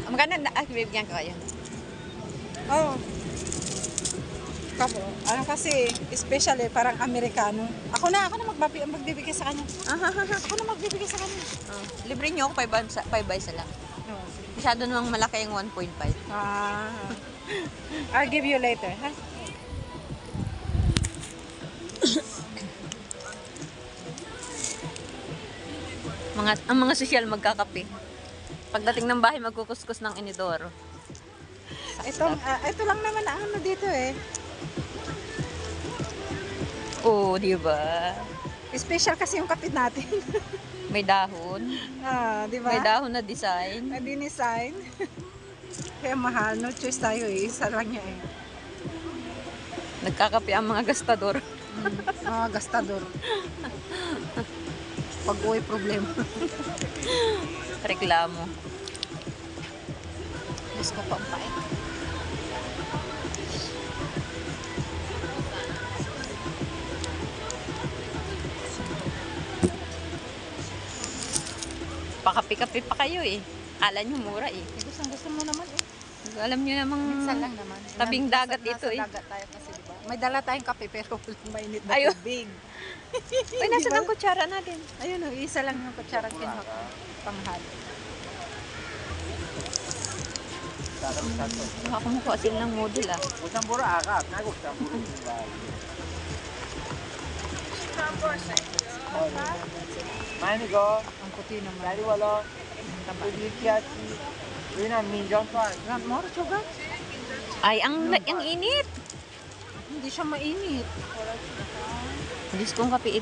Magkano na bibigyan ko kayo? Oh. Kapo, ano kasi, especially parang Amerikano. Ako na magbibigay sa kanya. Ako na magbibigay sa kanya. Libre niyo ako 5 by isa lang. Oh. Masyado namang malaki yung 1.5. I'll give you later, ha? Ang mga sosyal magkakape. Pagdating ng bahay, magkukuskus ng inidoro. Ito lang naman ang ano dito eh. Oo, di ba? Special kasi yung kape natin. May dahon. Di ba? May dahon na design. Na dinisign. Kaya mahal. No choice tayo eh. Isa lang niya eh. Nagkakape ang mga gastador. Mga gastador. Pag-uwi problema. Reklamo. Diyos ko pa ang pait. Pakapi-kapi pa kayo eh. Kala nyo mura eh. Gusto mo naman eh. Alam nyo namang Minsan lang naman. tabing dagat ito eh. Dagat tayo kasi diba? May dala tayong kape pero mainit na Ayun. tubig. Uy, nasa ang kutsara natin? Ayun o, isa lang yung kutsarang kinuha ko. Panghalo. Makamukuha sila ng model ah. Ang puti naman. More sugar? Ay, ang init. Hindi siya mainit. Diyos kong kape ito.